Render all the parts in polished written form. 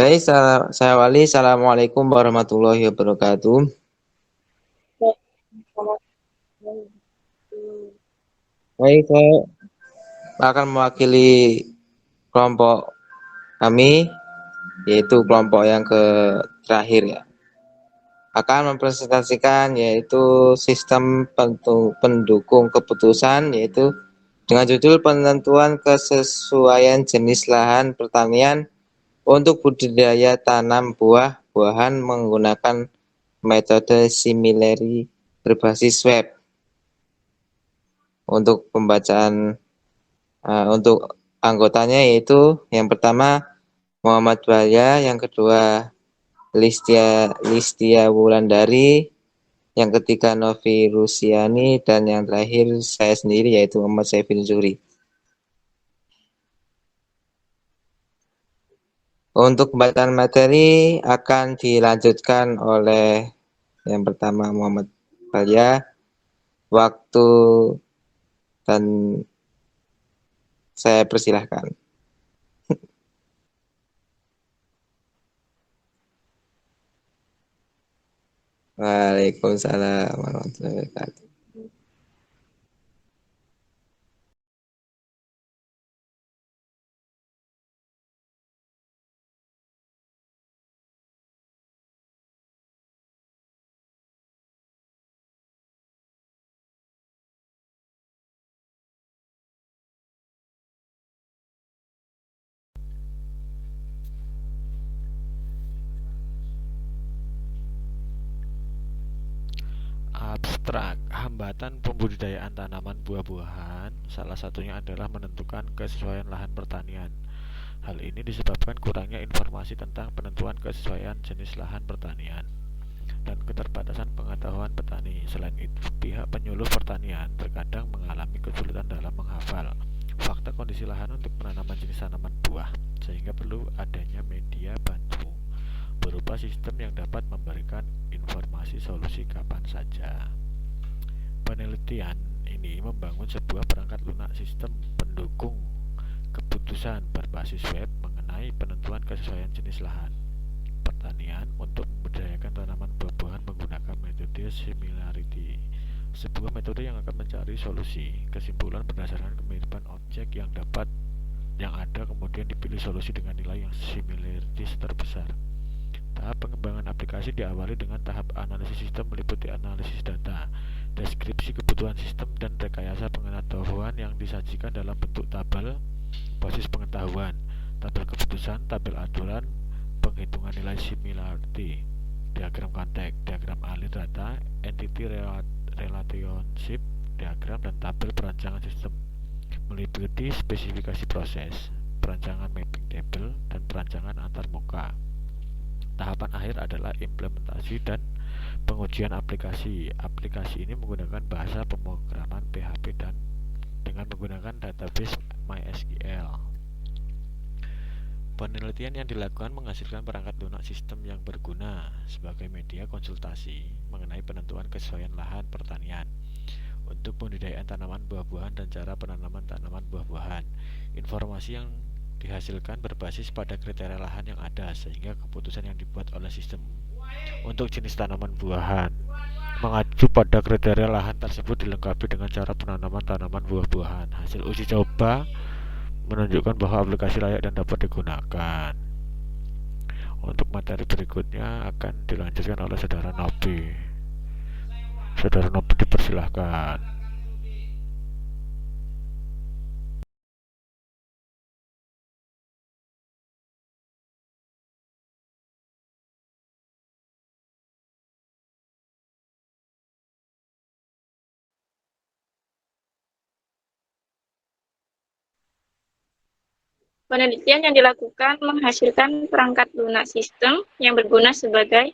Baik, saya Wali. Assalamualaikum warahmatullahi wabarakatuh. Baik, saya akan mewakili kelompok kami, yaitu kelompok yang terakhir ya. Akan mempresentasikan yaitu sistem pendukung keputusan, yaitu dengan judul penentuan kesesuaian jenis lahan pertanian untuk budidaya tanam buah-buahan menggunakan metode simileri berbasis web. Untuk pembacaan untuk anggotanya yaitu yang pertama Muhammad Balya, yang kedua Listia Wulandari, yang ketiga Novi Rusiani, dan yang terakhir saya sendiri yaitu Muhammad Saifin Zuri. Untuk pembacaan materi akan dilanjutkan oleh yang pertama Muhammad Balya. Waktu dan saya persilahkan. Waalaikumsalam warahmatullahi wabarakatuh. Abstrak, hambatan pembudidayaan tanaman buah-buahan, salah satunya adalah menentukan kesesuaian lahan pertanian. Hal ini disebabkan kurangnya informasi tentang penentuan kesesuaian jenis lahan pertanian dan keterbatasan pengetahuan petani. Selain itu, pihak penyuluh pertanian terkadang mengalami kesulitan dalam menghafal fakta kondisi lahan untuk penanaman jenis tanaman buah, sehingga perlu adanya media bantu berupa sistem yang dapat memberikan informasi solusi kapan saja. Penelitian ini membangun sebuah perangkat lunak sistem pendukung keputusan berbasis web mengenai penentuan kesesuaian jenis lahan pertanian untuk membudidayakan tanaman buah-buahan menggunakan metode similarity, sebuah metode yang akan mencari solusi kesimpulan berdasarkan kemiripan objek yang ada, kemudian dipilih solusi dengan nilai yang similarity terbesar. Tahap pengembangan aplikasi diawali dengan tahap analisis sistem, meliputi analisis data, deskripsi kebutuhan sistem, dan rekayasa pengetahuan yang disajikan dalam bentuk tabel basis pengetahuan, tabel keputusan, tabel aturan, penghitungan nilai similarity, diagram konteks, diagram alir data, entity relationship diagram, dan tabel perancangan sistem, meliputi spesifikasi proses, perancangan mapping table, dan perancangan antarmuka. Tahapan akhir adalah implementasi dan pengujian aplikasi. Aplikasi ini menggunakan bahasa pemrograman PHP dan dengan menggunakan database MySQL. Penelitian yang dilakukan menghasilkan perangkat lunak sistem yang berguna sebagai media konsultasi mengenai penentuan kesesuaian lahan pertanian untuk pembudidayaan tanaman buah-buahan dan cara penanaman tanaman buah-buahan. Informasi yang dihasilkan berbasis pada kriteria lahan yang ada, sehingga keputusan yang dibuat oleh sistem untuk jenis tanaman buahan mengacu pada kriteria lahan tersebut dilengkapi dengan cara penanaman tanaman buah-buahan. Hasil uji coba menunjukkan bahwa aplikasi layak dan dapat digunakan. Untuk materi berikutnya akan dilanjutkan oleh Saudara Nobi. Saudara Nobi dipersilahkan. Penelitian yang dilakukan menghasilkan perangkat lunak sistem yang berguna sebagai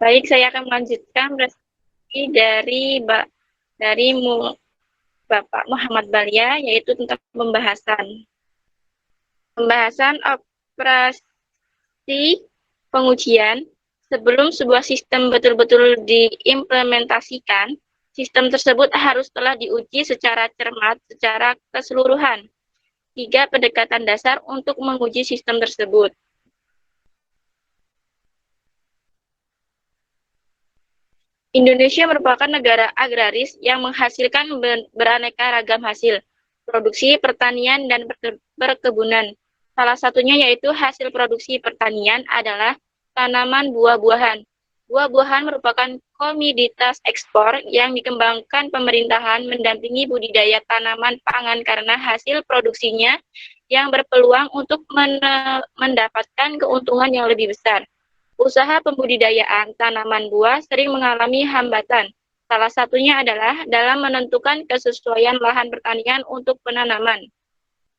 Baik, saya akan melanjutkan presentasi dari Bapak Muhammad Balya, yaitu tentang pembahasan operasi pengujian, sebelum sebuah sistem betul-betul diimplementasikan, sistem tersebut harus telah diuji secara cermat, secara keseluruhan. 3 pendekatan dasar untuk menguji sistem tersebut. Indonesia merupakan negara agraris yang menghasilkan beraneka ragam hasil, produksi, pertanian, dan perkebunan. Salah satunya yaitu hasil produksi pertanian adalah tanaman buah-buahan. Buah-buahan merupakan komoditas ekspor yang dikembangkan pemerintahan mendampingi budidaya tanaman pangan karena hasil produksinya yang berpeluang untuk mendapatkan keuntungan yang lebih besar. Usaha pembudidayaan tanaman buah sering mengalami hambatan. Salah satunya adalah dalam menentukan kesesuaian lahan pertanian untuk penanaman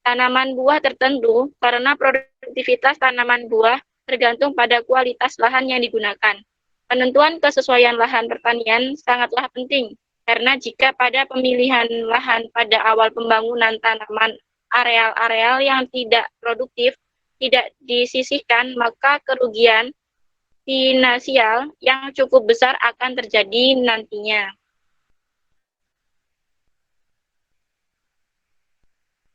tanaman buah tertentu karena produktivitas tanaman buah tergantung pada kualitas lahan yang digunakan. Penentuan kesesuaian lahan pertanian sangatlah penting karena jika pada pemilihan lahan pada awal pembangunan tanaman areal-areal yang tidak produktif tidak disisihkan, maka kerugian finansial yang cukup besar akan terjadi nantinya.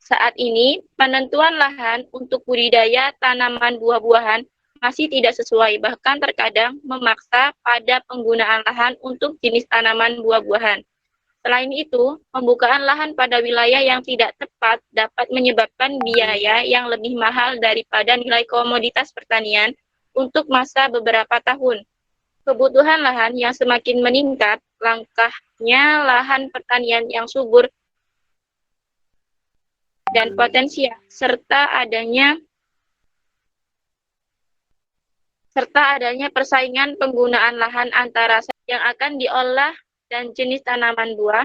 Saat ini, penentuan lahan untuk budidaya tanaman buah-buahan masih tidak sesuai, bahkan terkadang memaksa pada penggunaan lahan untuk jenis tanaman buah-buahan. Selain itu, pembukaan lahan pada wilayah yang tidak tepat dapat menyebabkan biaya yang lebih mahal daripada nilai komoditas pertanian untuk masa beberapa tahun. Kebutuhan lahan yang semakin meningkat, langkahnya lahan pertanian yang subur dan potensial, serta adanya persaingan penggunaan lahan antara yang akan diolah dan jenis tanaman buah.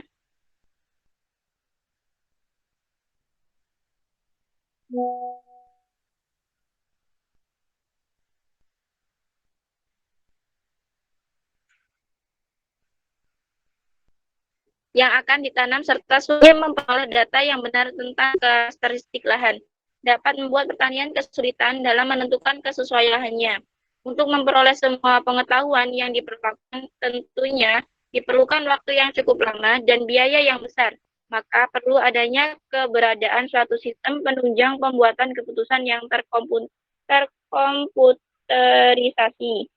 Yang akan ditanam serta sulit memperoleh data yang benar tentang karakteristik lahan dapat membuat pertanian kesulitan dalam menentukan kesesuaian lahannya. Untuk memperoleh semua pengetahuan yang diperlukan tentunya diperlukan waktu yang cukup lama dan biaya yang besar. Maka perlu adanya keberadaan suatu sistem penunjang pembuatan keputusan yang terkomputerisasi.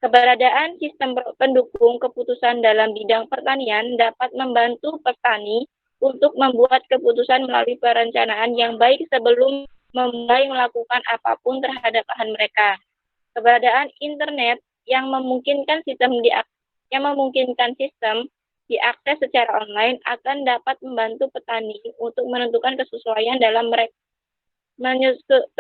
Keberadaan sistem pendukung keputusan dalam bidang pertanian dapat membantu petani untuk membuat keputusan melalui perencanaan yang baik sebelum memulai melakukan apapun terhadap lahan mereka. Keberadaan internet yang memungkinkan sistem diakses secara online akan dapat membantu petani untuk menentukan kesesuaian dalam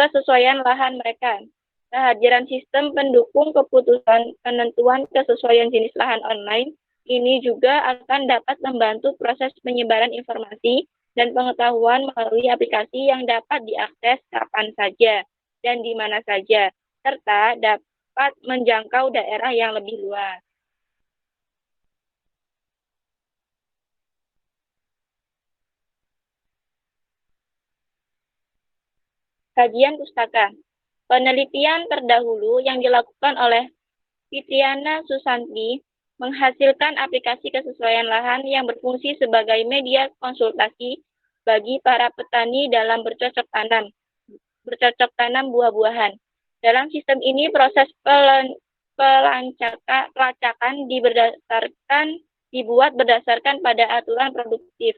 kesesuaian lahan mereka. Kehadiran sistem pendukung keputusan penentuan kesesuaian jenis lahan online ini juga akan dapat membantu proses penyebaran informasi dan pengetahuan melalui aplikasi yang dapat diakses kapan saja dan di mana saja, serta dapat menjangkau daerah yang lebih luas. Kajian pustaka. Penelitian terdahulu yang dilakukan oleh Fitriana Susanti menghasilkan aplikasi kesesuaian lahan yang berfungsi sebagai media konsultasi bagi para petani dalam bercocok tanam buah-buahan. Dalam sistem ini proses pelacakan dibuat berdasarkan pada aturan produktif.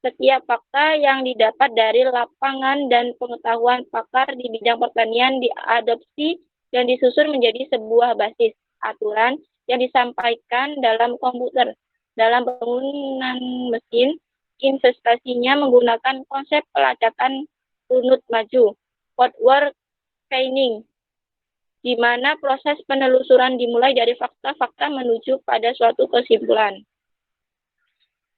Setiap fakta yang didapat dari lapangan dan pengetahuan pakar di bidang pertanian diadopsi dan disusun menjadi sebuah basis aturan yang disampaikan dalam komputer. Dalam bangunan mesin, investasinya menggunakan konsep pelacakan runut maju, forward chaining, di mana proses penelusuran dimulai dari fakta-fakta menuju pada suatu kesimpulan.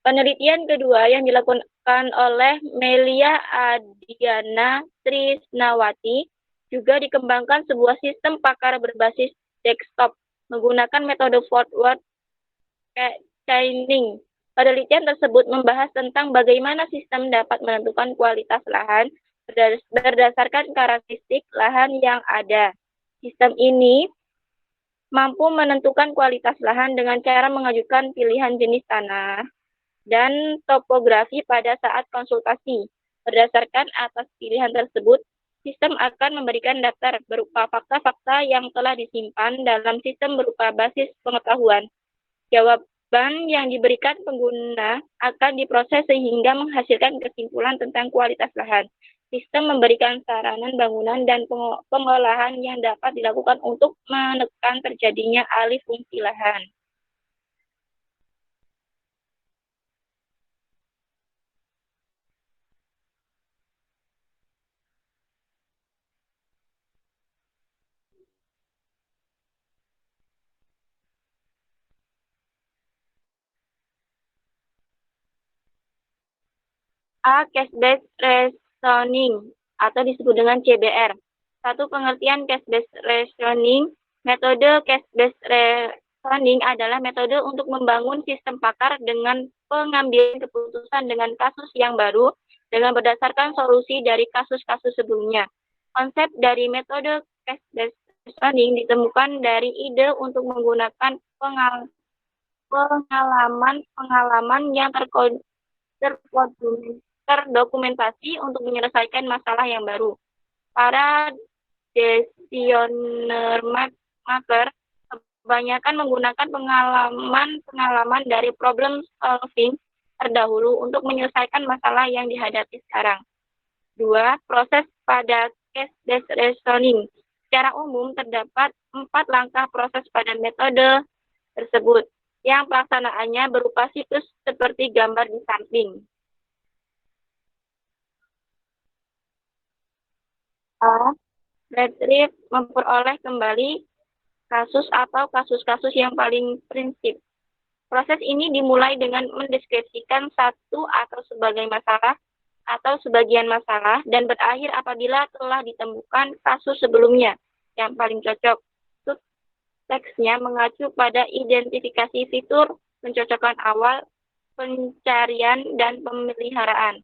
Penelitian kedua yang dilakukan oleh Melia Adiana Trisnawati juga dikembangkan sebuah sistem pakar berbasis desktop menggunakan metode forward chaining. Penelitian tersebut membahas tentang bagaimana sistem dapat menentukan kualitas lahan berdasarkan karakteristik lahan yang ada. Sistem ini mampu menentukan kualitas lahan dengan cara mengajukan pilihan jenis tanah dan topografi pada saat konsultasi. Berdasarkan atas pilihan tersebut, sistem akan memberikan daftar berupa fakta-fakta yang telah disimpan dalam sistem berupa basis pengetahuan. Jawaban yang diberikan pengguna akan diproses sehingga menghasilkan kesimpulan tentang kualitas lahan. Sistem memberikan saranan bangunan dan pengolahan yang dapat dilakukan untuk menekan terjadinya alih fungsi lahan. A. Cash-based reasoning atau disebut dengan CBR. Satu pengertian cash-based reasoning. Metode cash-based reasoning adalah metode untuk membangun sistem pakar dengan pengambilan keputusan dengan kasus yang baru dengan berdasarkan solusi dari kasus-kasus sebelumnya. Konsep dari metode cash-based reasoning ditemukan dari ide untuk menggunakan pengalaman yang terdokumentasi untuk menyelesaikan masalah yang baru. Para decisioner maker kebanyakan menggunakan pengalaman dari problem solving terdahulu untuk menyelesaikan masalah yang dihadapi sekarang. 2. Proses pada case-based reasoning. Secara umum terdapat 4 langkah proses pada metode tersebut, yang pelaksanaannya berupa siklus seperti gambar di samping. A. Retrieve, memperoleh kembali kasus atau kasus-kasus yang paling prinsip. Proses ini dimulai dengan mendeskripsikan satu atau sebagai masalah atau sebagian masalah dan berakhir apabila telah ditemukan kasus sebelumnya yang paling cocok. Teksnya mengacu pada identifikasi fitur, pencocokan awal, pencarian, dan pemeliharaan.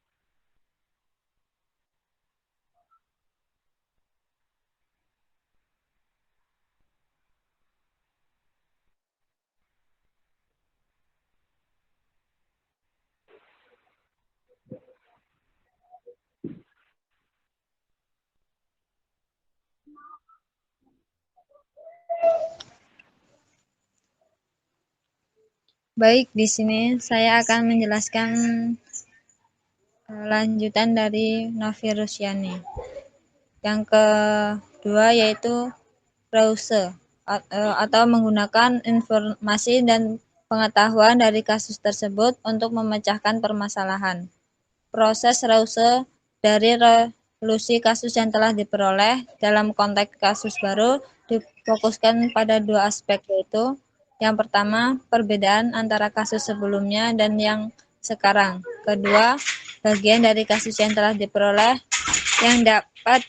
Baik, di sini saya akan menjelaskan lanjutan dari Novi Rusiani. Yang kedua yaitu browser atau menggunakan informasi dan pengetahuan dari kasus tersebut untuk memecahkan permasalahan. Proses browser dari resolusi kasus yang telah diperoleh dalam konteks kasus baru difokuskan pada 2 aspek, yaitu yang pertama, perbedaan antara kasus sebelumnya dan yang sekarang. Kedua, bagian dari kasus yang telah diperoleh yang dapat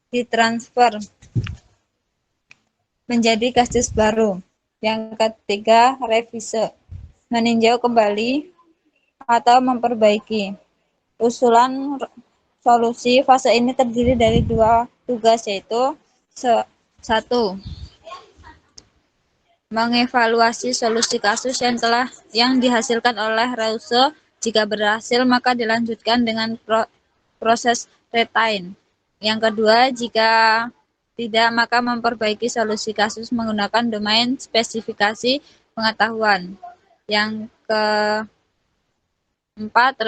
ditransfer menjadi kasus baru. Yang ketiga, revise, meninjau kembali atau memperbaiki. Usulan solusi fase ini terdiri dari 2 tugas, yaitu 1. Mengevaluasi solusi kasus yang dihasilkan oleh Rause. Jika berhasil, maka dilanjutkan dengan proses retain. Yang kedua, jika tidak, maka memperbaiki solusi kasus menggunakan domain spesifikasi pengetahuan. Yang keempat,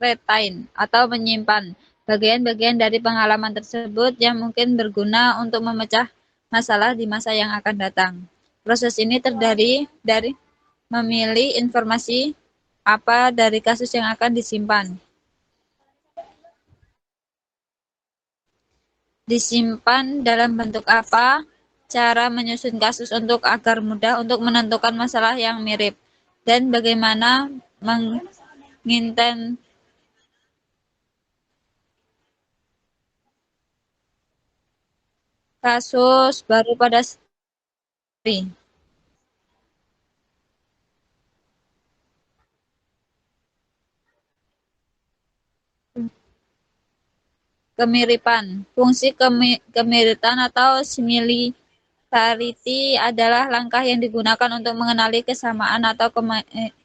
retain atau menyimpan bagian-bagian dari pengalaman tersebut yang mungkin berguna untuk memecah masalah di masa yang akan datang. Proses ini terdiri dari memilih informasi apa dari kasus yang akan disimpan. Disimpan dalam bentuk apa, cara menyusun kasus agar mudah untuk menentukan masalah yang mirip, dan bagaimana menginten kasus baru pada hari. kemiripan. Fungsi kemiripan atau similarity adalah langkah yang digunakan untuk mengenali kesamaan atau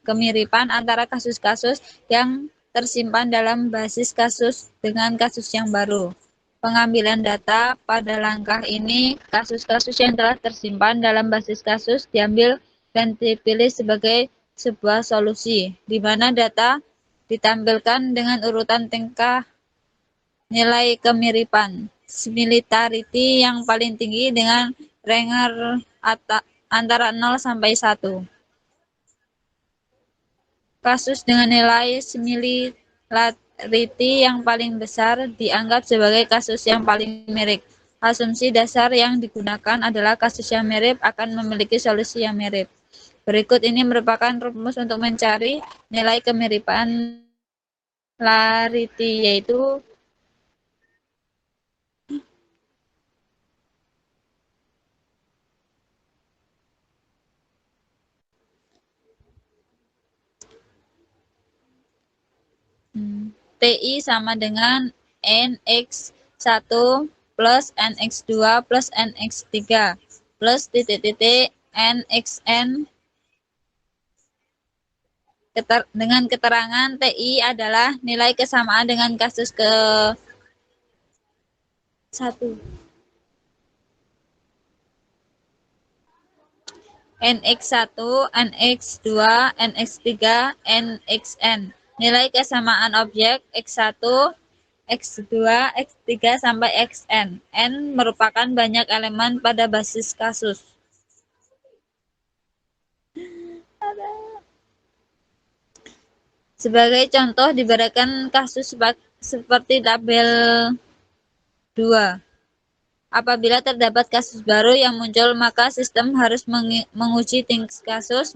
kemiripan antara kasus-kasus yang tersimpan dalam basis kasus dengan kasus yang baru. Pengambilan data pada langkah ini, kasus-kasus yang telah tersimpan dalam basis kasus diambil dan dipilih sebagai sebuah solusi, di mana data ditampilkan dengan urutan tingkah nilai kemiripan similarity yang paling tinggi dengan range antara 0 sampai 1. Kasus dengan nilai similarity yang paling besar dianggap sebagai kasus yang paling mirip. Asumsi dasar yang digunakan adalah kasus yang mirip akan memiliki solusi yang mirip. Berikut ini merupakan rumus untuk mencari nilai kemiripan similarity, yaitu TI sama dengan NX1 plus NX2 plus NX3 plus titik-titik NXN dengan keterangan TI adalah nilai kesamaan dengan kasus ke 1. NX1, NX2, NX3, NXN. Nilai kesamaan objek X1, X2, X3 sampai Xn. N merupakan banyak elemen pada basis kasus. Sebagai contoh diberikan kasus seperti tabel 2. Apabila terdapat kasus baru yang muncul, maka sistem harus menguji tingkat kasus,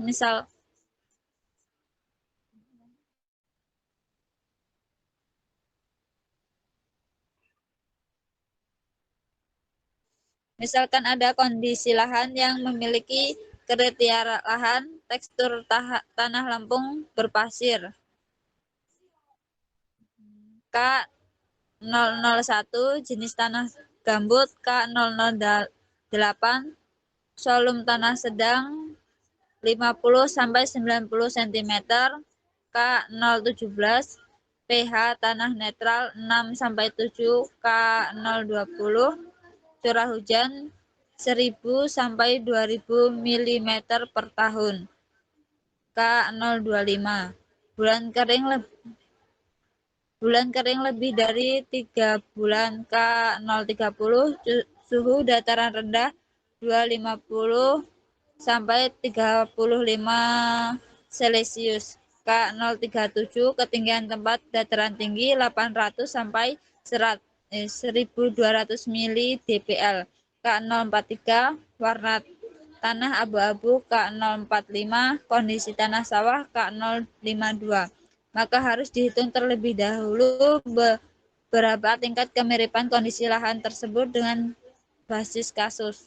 misalkan ada kondisi lahan yang memiliki kriteria lahan, tekstur tanah lempung berpasir. K001 jenis tanah gambut, K008 volume tanah sedang 50 sampai 90 cm, K017 pH tanah netral 6 sampai 7, K020 curah hujan 1000 sampai 2000 mm per tahun, K025 bulan kering lebih dari 3 bulan, K030 suhu dataran rendah 250 sampai 35 Celcius, K037 ketinggian tempat dataran tinggi 800 sampai 1200 mili dpl, K043 warna tanah abu-abu, K045 kondisi tanah sawah, K052. Maka harus dihitung terlebih dahulu berapa tingkat kemiripan kondisi lahan tersebut dengan basis kasus.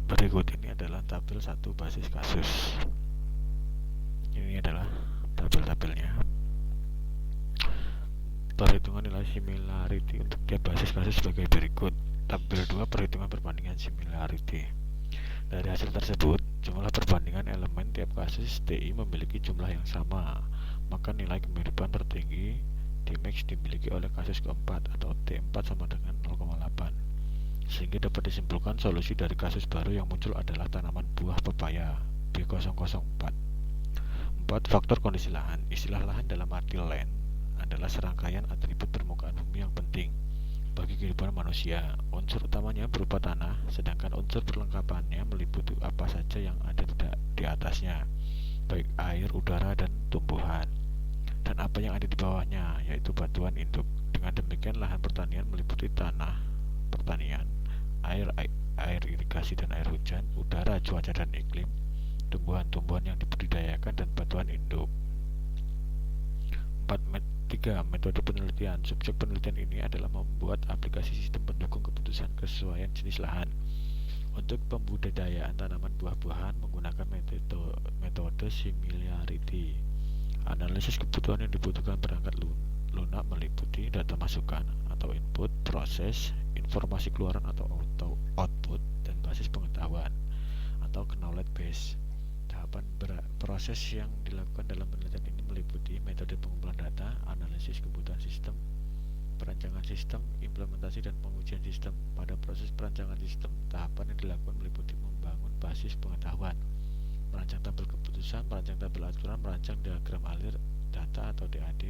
Berikut ini adalah tabel 1 basis kasus. Ini adalah tabel-tabelnya. Perhitungan nilai similarity untuk tiap basis kasus sebagai berikut. Tabel 2 perhitungan perbandingan similarity. Dari hasil tersebut, jumlah perbandingan elemen tiap kasus TI memiliki jumlah yang sama, maka nilai kemiripan tertinggi Tmax dimiliki oleh kasus keempat atau T4 sama dengan 0,8. Sehingga dapat disimpulkan solusi dari kasus baru yang muncul adalah tanaman buah pepaya B004. 4. Faktor kondisi lahan. Istilah lahan dalam arti land adalah serangkaian atribut permukaan bumi yang penting bagi kehidupan manusia. Unsur utamanya berupa tanah, sedangkan unsur perlengkapannya meliputi apa saja yang ada di atasnya, baik air, udara, dan tumbuhan, dan apa yang ada di bawahnya, yaitu batuan induk. Dengan demikian, lahan pertanian meliputi tanah pertanian, air irigasi dan air hujan, udara, cuaca dan iklim, tumbuhan-tumbuhan yang dibudidayakan, dan batuan induk. 4. 3. Metode penelitian. Subjek penelitian ini adalah membuat aplikasi sistem pendukung keputusan kesesuaian jenis lahan. Untuk pembudidayaan tanaman buah-buahan menggunakan metode similarity. Analisis kebutuhan yang dibutuhkan perangkat lunak meliputi data masukan atau input, proses, informasi keluaran atau output, dan basis pengetahuan atau knowledge base. Tahapan proses yang dilakukan dalam penelitian ini meliputi metode pengumpulan data, analisis kebutuhan sistem, perancangan sistem, implementasi dan pengujian sistem. Pada proses perancangan sistem, tahapan yang dilakukan meliputi membangun basis pengetahuan, merancang tabel keputusan, merancang tabel aturan, merancang diagram alir data atau DAD,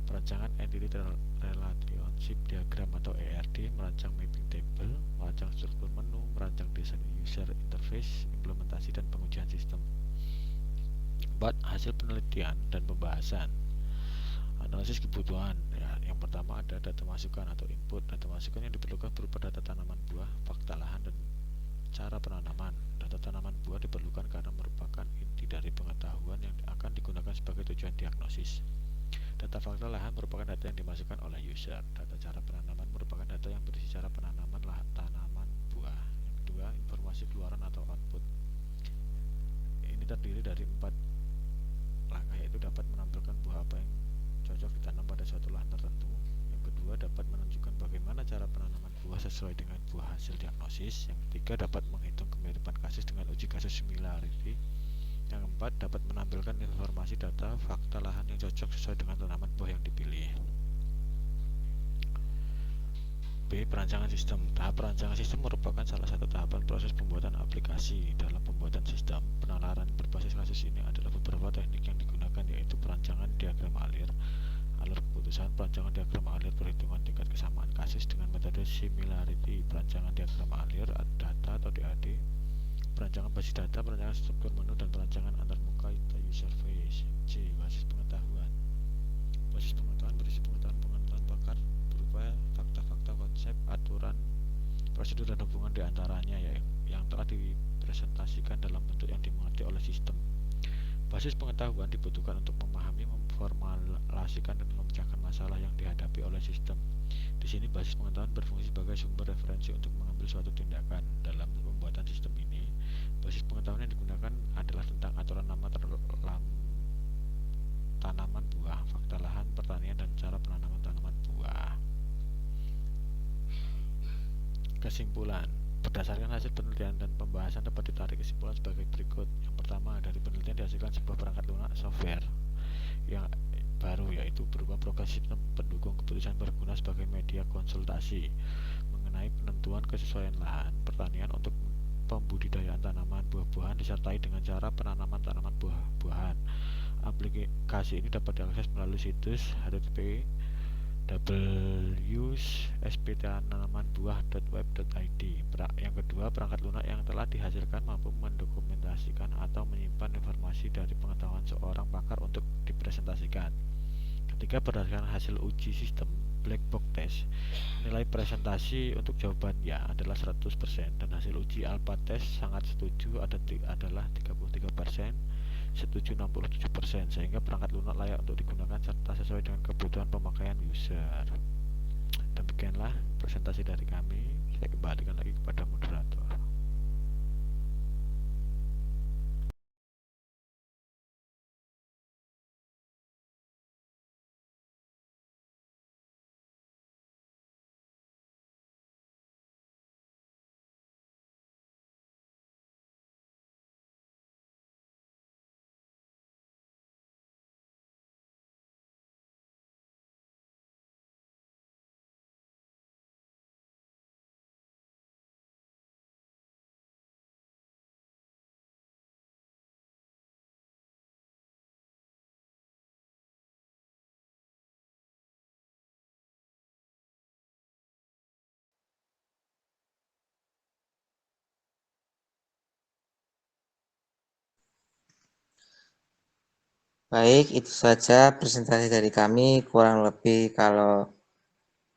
perancangan entity relationship diagram atau ERD, merancang mapping table, merancang struktur menu, merancang desain user interface, implementasi dan pengujian sistem. 4. Hasil penelitian dan pembahasan. Analisis kebutuhan. Yang pertama ada data masukan atau input. Data masukan yang diperlukan berupa data tanaman buah, fakta lahan, dan cara penanaman. Data tanaman buah diperlukan karena merupakan inti dari pengetahuan yang akan digunakan sebagai tujuan diagnosis. Data fakta lahan merupakan data yang dimasukkan oleh user. Data cara penanaman merupakan data yang berisi cara penanaman tanaman buah. Yang kedua, informasi keluaran atau output. Ini terdiri dari 4 langkah, yaitu dapat menampilkan buah apa yang cocok ditanam pada suatu lahan tertentu. Yang kedua, dapat menunjukkan bagaimana cara penanaman buah sesuai dengan buah hasil diagnosis. Yang ketiga, dapat menghitung kemiripan kasus dengan uji kasus similarity. Yang keempat, dapat menampilkan informasi data fakta lahan yang cocok sesuai dengan tanaman buah yang dipilih. B. Perancangan sistem. Tahap perancangan sistem merupakan salah satu tahapan proses pembuatan aplikasi. Dalam pembuatan sistem, penalaran berbasis kasus ini adalah beberapa teknik yang digunakan, yaitu perancangan diagram alur keputusan, perancangan diagram alur perhitungan tingkat kesamaan kasus dengan metode similarity, perancangan diagram alur data atau DAD, perancangan basis data, perancangan struktur menu, dan perancangan antarmuka atau user face. C. Basis pengetahuan. Basis pengetahuan berisi pengetahuan bakar berupa fakta-fakta, konsep, aturan, prosedur, dan hubungan di antaranya yang telah dipresentasikan dalam bentuk yang dimengerti oleh sistem. Basis pengetahuan dibutuhkan untuk memahami, memformulasikan, dan memecahkan masalah yang dihadapi oleh sistem. Di sini basis pengetahuan berfungsi sebagai sumber referensi untuk mengambil suatu tindakan. Dalam pembuatan sistem ini, basis pengetahuan yang digunakan adalah tentang aturan nama tanaman buah, fakta lahan pertanian, dan cara penanaman tanaman buah. Kesimpulan. Berdasarkan hasil penelitian dan pembahasan dapat ditarik kesimpulan sebagai berikut. Yang pertama, dari penelitian dihasilkan sebuah perangkat lunak software yang baru, yaitu berupa program sistem pendukung keputusan berguna sebagai media konsultasi mengenai penentuan kesesuaian lahan pertanian untuk pembudidayaan tanaman buah-buahan disertai dengan cara penanaman tanaman buah-buahan. Aplikasi ini dapat diakses melalui situs http://www.spptanamanbuah.web.id. Yang kedua, perangkat lunak yang telah dihasilkan mampu mendokumentasikan atau menyimpan informasi dari pengetahuan seorang pakar untuk dipresentasikan. Ketiga, berdasarkan hasil uji sistem black box test, nilai presentasi untuk jawaban ya adalah 100% dan hasil uji alpha test sangat setuju adalah 33%, setuju 67%, sehingga perangkat lunak layak untuk digunakan serta sesuai dengan kebutuhan pemakaian user. Demikianlah presentasi dari kami. Saya kembalikan lagi kepada moderator. Baik, itu saja presentasi dari kami. Kurang lebih kalau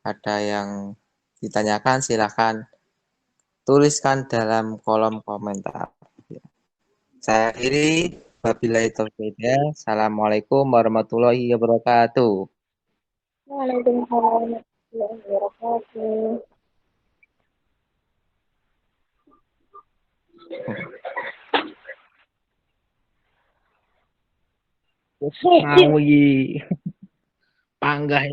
ada yang ditanyakan silahkan tuliskan dalam kolom komentar. Saya akhiri. Wabillahi taufiq. Assalamualaikum warahmatullahi wabarakatuh. Waalaikumsalam warahmatullahi wabarakatuh. Mau iki panggah